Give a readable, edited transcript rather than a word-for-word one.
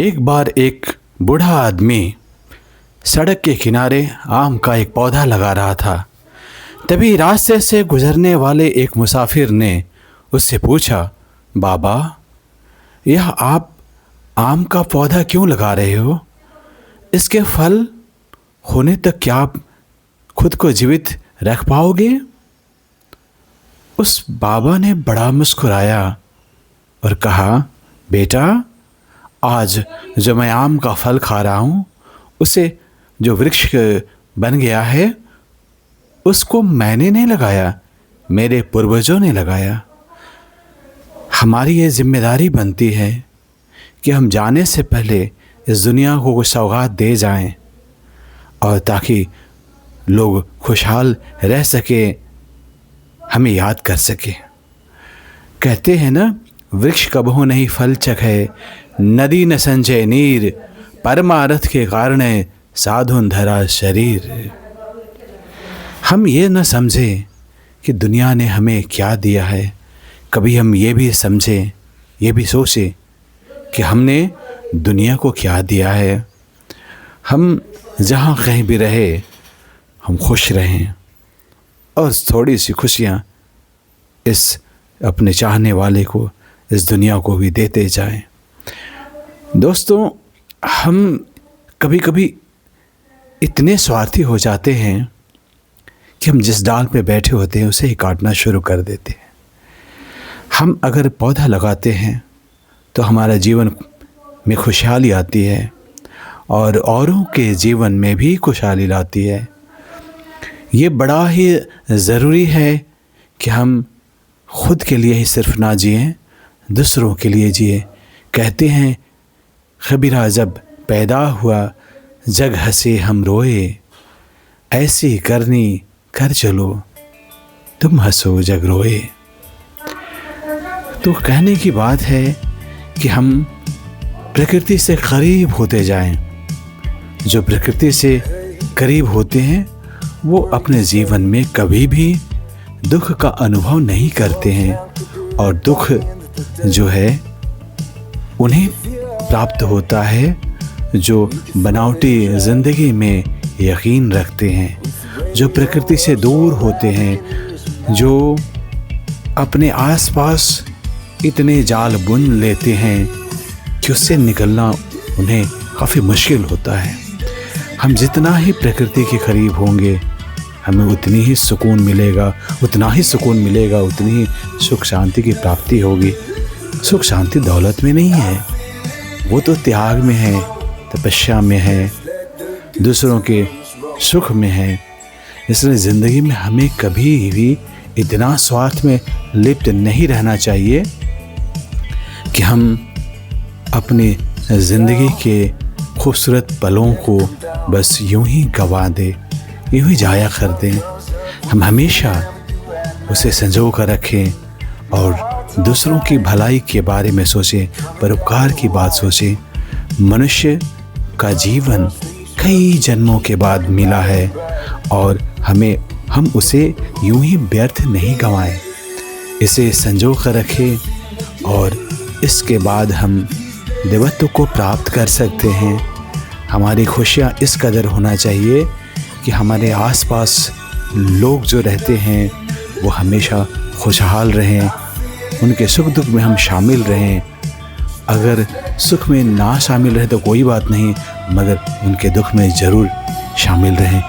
एक बार एक बूढ़ा आदमी सड़क के किनारे आम का एक पौधा लगा रहा था। तभी रास्ते से गुजरने वाले एक मुसाफिर ने उससे पूछा, बाबा, यह आप आम का पौधा क्यों लगा रहे हो? इसके फल होने तक क्या आप खुद को जीवित रख पाओगे? उस बाबा ने बड़ा मुस्कुराया और कहा, बेटा, आज जो मैं आम का फल खा रहा हूँ, उसे जो वृक्ष बन गया है, उसको मैंने नहीं लगाया, मेरे पूर्वजों ने लगाया। हमारी ये जिम्मेदारी बनती है कि हम जाने से पहले इस दुनिया को कुछ सौगात दे जाएं, और ताकि लोग खुशहाल रह सके, हमें याद कर सके। कहते हैं ना, वृक्ष कबहू नहीं फल चखे, नदी न संजय नीर, परमारथ के कारण साधुन धरा शरीर। हम ये न समझें कि दुनिया ने हमें क्या दिया है, कभी हम ये भी समझें, ये भी सोचें कि हमने दुनिया को क्या दिया है। हम जहाँ कहीं भी रहे, हम खुश रहें और थोड़ी सी खुशियाँ इस अपने चाहने वाले को, इस दुनिया को भी देते जाएं। दोस्तों, हम कभी कभी इतने स्वार्थी हो जाते हैं कि हम जिस डाल पे बैठे होते हैं उसे ही काटना शुरू कर देते हैं। हम अगर पौधा लगाते हैं तो हमारा जीवन में खुशहाली आती है और औरों के जीवन में भी खुशहाली लाती है। ये बड़ा ही ज़रूरी है कि हम खुद के लिए ही सिर्फ ना जिएं, दूसरों के लिए जिए। कहते हैं, खबीरा जब पैदा हुआ जग हंसे हम रोए, ऐसी करनी कर चलो तुम हंसो जग रोए। तो कहने की बात है कि हम प्रकृति से करीब होते जाएं। जो प्रकृति से करीब होते हैं वो अपने जीवन में कभी भी दुख का अनुभव नहीं करते हैं, और दुख जो है उन्हें प्राप्त होता है जो बनावटी ज़िंदगी में यकीन रखते हैं, जो प्रकृति से दूर होते हैं, जो अपने आसपास इतने जाल बुन लेते हैं कि उससे निकलना उन्हें काफ़ी मुश्किल होता है। हम जितना ही प्रकृति के करीब होंगे, हमें उतनी ही सुकून मिलेगा, उतना ही सुकून मिलेगा, उतनी ही सुख शांति की प्राप्ति होगी। सुख शांति दौलत में नहीं है, वो तो त्याग में है, तपस्या में है, दूसरों के सुख में है। इसलिए ज़िंदगी में हमें कभी भी इतना स्वार्थ में लिप्त नहीं रहना चाहिए कि हम अपनी ज़िंदगी के खूबसूरत पलों को बस यूं ही गंवा दें, यूं ही जाया कर दें। हम हमेशा उसे संजो कर रखें और दूसरों की भलाई के बारे में सोचें, परोपकार की बात सोचें। मनुष्य का जीवन कई जन्मों के बाद मिला है और हम उसे यूं ही व्यर्थ नहीं गंवाएं। इसे संजो कर रखें और इसके बाद हम देवत्व को प्राप्त कर सकते हैं। हमारी खुशियाँ इस कदर होना चाहिए कि हमारे आसपास लोग जो रहते हैं वो हमेशा खुशहाल रहें, उनके सुख दुख में हम शामिल रहें। अगर सुख में ना शामिल रहे तो कोई बात नहीं, मगर उनके दुख में ज़रूर शामिल रहें।